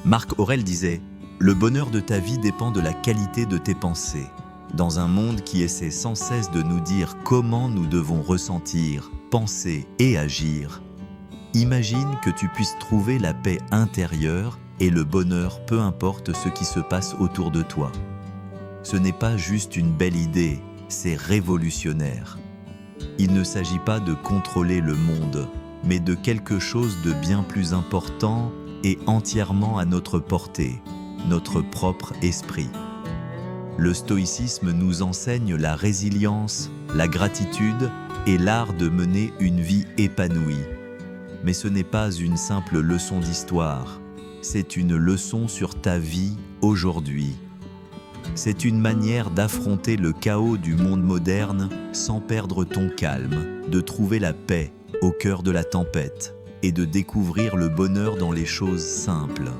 Marc Aurèle disait « Le bonheur de ta vie dépend de la qualité de tes pensées ». Dans un monde qui essaie sans cesse de nous dire comment nous devons ressentir, penser et agir, imagine que tu puisses trouver la paix intérieure et le bonheur peu importe ce qui se passe autour de toi. Ce n'est pas juste une belle idée, c'est révolutionnaire. Il ne s'agit pas de contrôler le monde, mais de quelque chose de bien plus important et entièrement à notre portée, notre propre esprit. Le stoïcisme nous enseigne la résilience, la gratitude et l'art de mener une vie épanouie. Mais ce n'est pas une simple leçon d'histoire, c'est une leçon sur ta vie aujourd'hui. C'est une manière d'affronter le chaos du monde moderne sans perdre ton calme, de trouver la paix au cœur de la tempête et de découvrir le bonheur dans les choses simples.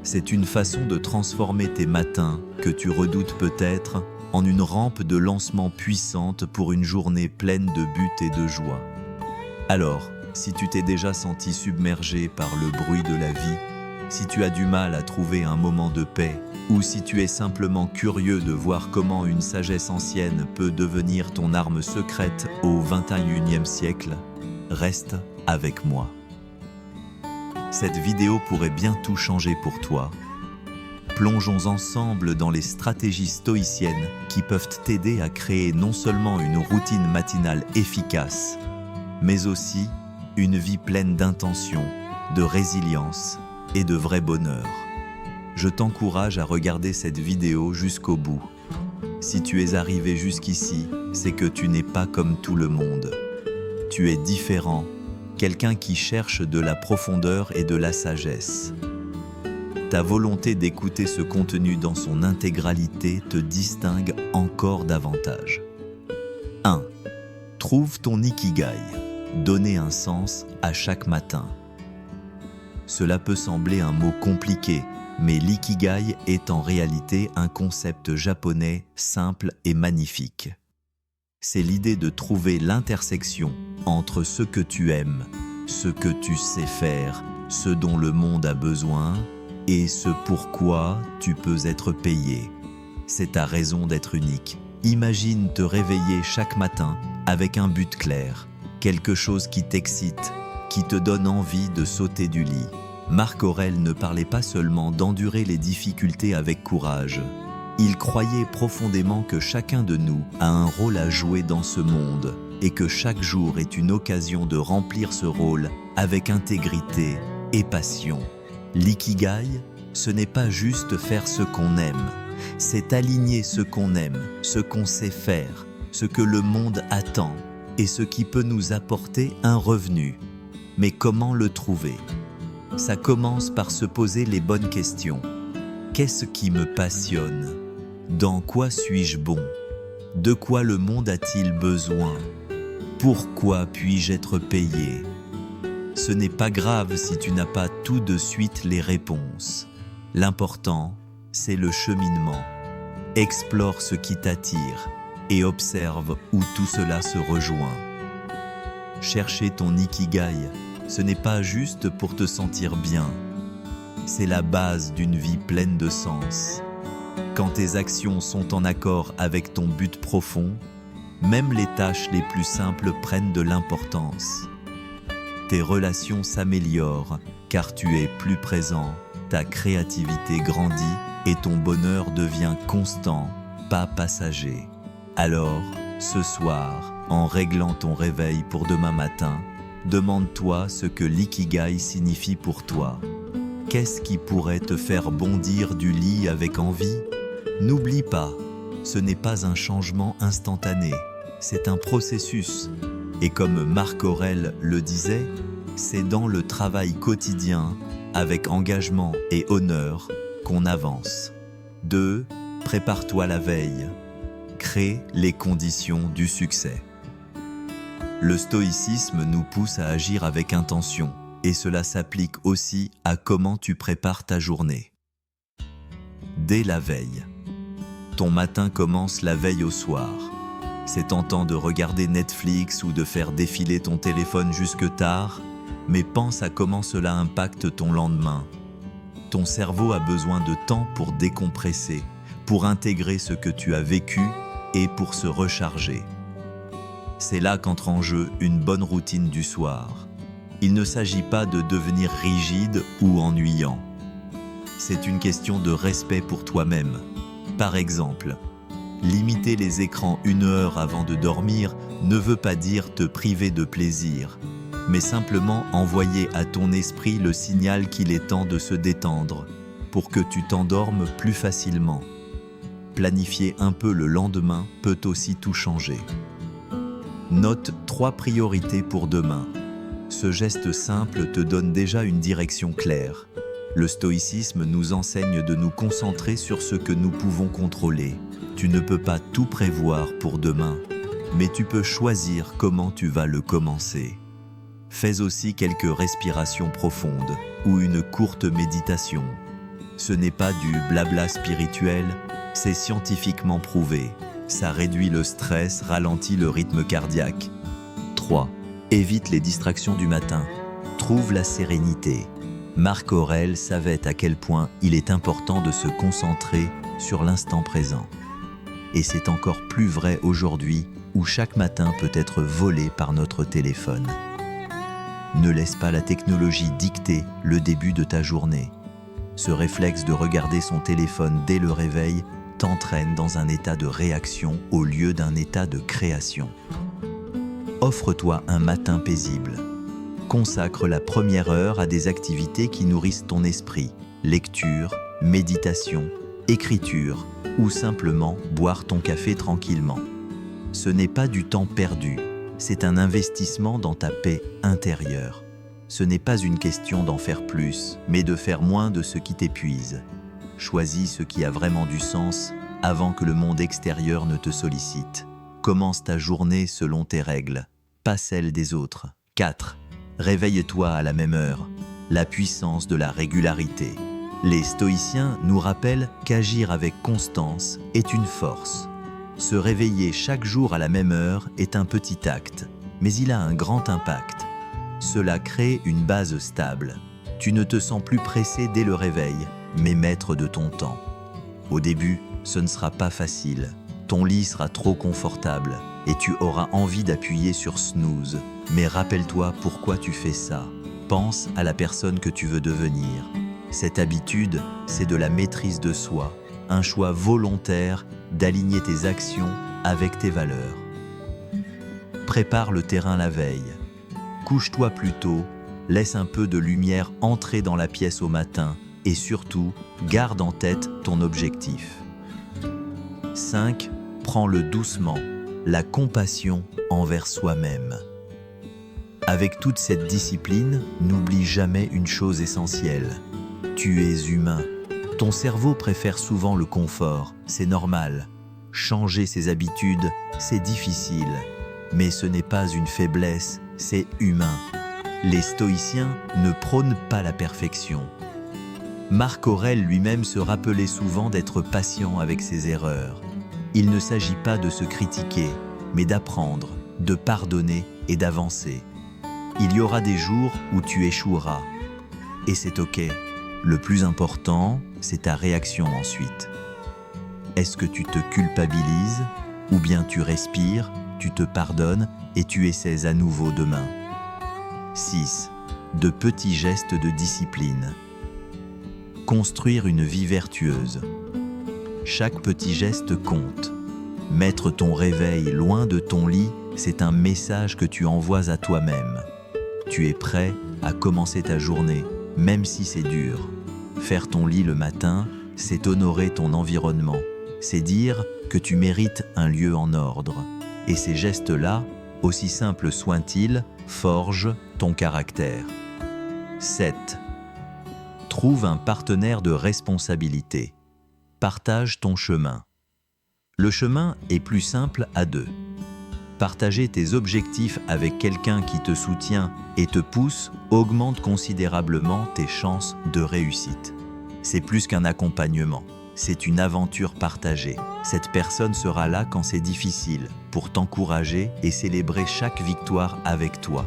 C'est une façon de transformer tes matins, que tu redoutes peut-être, en une rampe de lancement puissante pour une journée pleine de buts et de joie. Alors, si tu t'es déjà senti submergé par le bruit de la vie, si tu as du mal à trouver un moment de paix, ou si tu es simplement curieux de voir comment une sagesse ancienne peut devenir ton arme secrète au XXIe siècle, reste avec moi. Cette vidéo pourrait bien tout changer pour toi. Plongeons ensemble dans les stratégies stoïciennes qui peuvent t'aider à créer non seulement une routine matinale efficace, mais aussi une vie pleine d'intention, de résilience et de vrai bonheur. Je t'encourage à regarder cette vidéo jusqu'au bout. Si tu es arrivé jusqu'ici, c'est que tu n'es pas comme tout le monde. Tu es différent, quelqu'un qui cherche de la profondeur et de la sagesse. Ta volonté d'écouter ce contenu dans son intégralité te distingue encore davantage. 1. Trouve ton ikigai. Donner un sens à chaque matin. Cela peut sembler un mot compliqué, mais l'ikigai est en réalité un concept japonais simple et magnifique. C'est l'idée de trouver l'intersection entre ce que tu aimes, ce que tu sais faire, ce dont le monde a besoin et ce pourquoi tu peux être payé. C'est ta raison d'être unique. Imagine te réveiller chaque matin avec un but clair, quelque chose qui t'excite, qui te donne envie de sauter du lit. Marc Aurèle ne parlait pas seulement d'endurer les difficultés avec courage. Il croyait profondément que chacun de nous a un rôle à jouer dans ce monde et que chaque jour est une occasion de remplir ce rôle avec intégrité et passion. L'ikigai, ce n'est pas juste faire ce qu'on aime, c'est aligner ce qu'on aime, ce qu'on sait faire, ce que le monde attend et ce qui peut nous apporter un revenu. Mais comment le trouver ? Ça commence par se poser les bonnes questions. Qu'est-ce qui me passionne ? Dans quoi suis-je bon ? De quoi le monde a-t-il besoin ? Pourquoi puis-je être payé ? Ce n'est pas grave si tu n'as pas tout de suite les réponses. L'important, c'est le cheminement. Explore ce qui t'attire et observe où tout cela se rejoint. Chercher ton ikigai, ce n'est pas juste pour te sentir bien. C'est la base d'une vie pleine de sens. Quand tes actions sont en accord avec ton but profond, même les tâches les plus simples prennent de l'importance. Tes relations s'améliorent car tu es plus présent, ta créativité grandit et ton bonheur devient constant, pas passager. Alors, ce soir, en réglant ton réveil pour demain matin, demande-toi ce que l'ikigai signifie pour toi. Qu'est-ce qui pourrait te faire bondir du lit avec envie ? N'oublie pas, ce n'est pas un changement instantané, c'est un processus. Et comme Marc Aurèle le disait, c'est dans le travail quotidien, avec engagement et honneur, qu'on avance. 2. Prépare-toi la veille. Crée les conditions du succès. Le stoïcisme nous pousse à agir avec intention, et cela s'applique aussi à comment tu prépares ta journée. Dès la veille. Ton matin commence la veille au soir. C'est tentant de regarder Netflix ou de faire défiler ton téléphone jusque tard, mais pense à comment cela impacte ton lendemain. Ton cerveau a besoin de temps pour décompresser, pour intégrer ce que tu as vécu et pour se recharger. C'est là qu'entre en jeu une bonne routine du soir. Il ne s'agit pas de devenir rigide ou ennuyant. C'est une question de respect pour toi-même. Par exemple, limiter les écrans 1 heure avant de dormir ne veut pas dire te priver de plaisir, mais simplement envoyer à ton esprit le signal qu'il est temps de se détendre pour que tu t'endormes plus facilement. Planifier un peu le lendemain peut aussi tout changer. Note 3 priorités pour demain. Ce geste simple te donne déjà une direction claire. Le stoïcisme nous enseigne de nous concentrer sur ce que nous pouvons contrôler. Tu ne peux pas tout prévoir pour demain, mais tu peux choisir comment tu vas le commencer. Fais aussi quelques respirations profondes ou une courte méditation. Ce n'est pas du blabla spirituel, c'est scientifiquement prouvé. Ça réduit le stress, ralentit le rythme cardiaque. 3. Évite les distractions du matin. Trouve la sérénité. Marc Aurèle savait à quel point il est important de se concentrer sur l'instant présent. Et c'est encore plus vrai aujourd'hui où chaque matin peut être volé par notre téléphone. Ne laisse pas la technologie dicter le début de ta journée. Ce réflexe de regarder son téléphone dès le réveil t'entraîne dans un état de réaction au lieu d'un état de création. Offre-toi un matin paisible. Consacre la première heure à des activités qui nourrissent ton esprit, lecture, méditation, écriture ou simplement boire ton café tranquillement. Ce n'est pas du temps perdu, c'est un investissement dans ta paix intérieure. Ce n'est pas une question d'en faire plus, mais de faire moins de ce qui t'épuise. Choisis ce qui a vraiment du sens avant que le monde extérieur ne te sollicite. Commence ta journée selon tes règles, pas celles des autres. 4. Réveille-toi à la même heure. La puissance de la régularité. Les stoïciens nous rappellent qu'agir avec constance est une force. Se réveiller chaque jour à la même heure est un petit acte, mais il a un grand impact. Cela crée une base stable. Tu ne te sens plus pressé dès le réveil, mais maître de ton temps. Au début, ce ne sera pas facile. Ton lit sera trop confortable et tu auras envie d'appuyer sur snooze. Mais rappelle-toi pourquoi tu fais ça. Pense à la personne que tu veux devenir. Cette habitude, c'est de la maîtrise de soi, un choix volontaire d'aligner tes actions avec tes valeurs. Prépare le terrain la veille. Couche-toi plus tôt, laisse un peu de lumière entrer dans la pièce au matin et surtout, garde en tête ton objectif. 5. Prends-le doucement, la compassion envers soi-même. Avec toute cette discipline, n'oublie jamais une chose essentielle. Tu es humain. Ton cerveau préfère souvent le confort, c'est normal. Changer ses habitudes, c'est difficile. Mais ce n'est pas une faiblesse, c'est humain. Les stoïciens ne prônent pas la perfection. Marc Aurèle lui-même se rappelait souvent d'être patient avec ses erreurs. Il ne s'agit pas de se critiquer, mais d'apprendre, de pardonner et d'avancer. Il y aura des jours où tu échoueras. Et c'est ok. Le plus important, c'est ta réaction ensuite. Est-ce que tu te culpabilises ou bien tu respires, tu te pardonnes et tu essaies à nouveau demain? 6. De petits gestes de discipline. Construire une vie vertueuse. Chaque petit geste compte. Mettre ton réveil loin de ton lit, c'est un message que tu envoies à toi-même. Tu es prêt à commencer ta journée, même si c'est dur. Faire ton lit le matin, c'est honorer ton environnement. C'est dire que tu mérites un lieu en ordre. Et ces gestes-là, aussi simples soient-ils, forgent ton caractère. 7. Trouve un partenaire de responsabilité. Partage ton chemin. Le chemin est plus simple à deux. Partager tes objectifs avec quelqu'un qui te soutient et te pousse augmente considérablement tes chances de réussite. C'est plus qu'un accompagnement, c'est une aventure partagée. Cette personne sera là quand c'est difficile, pour t'encourager et célébrer chaque victoire avec toi.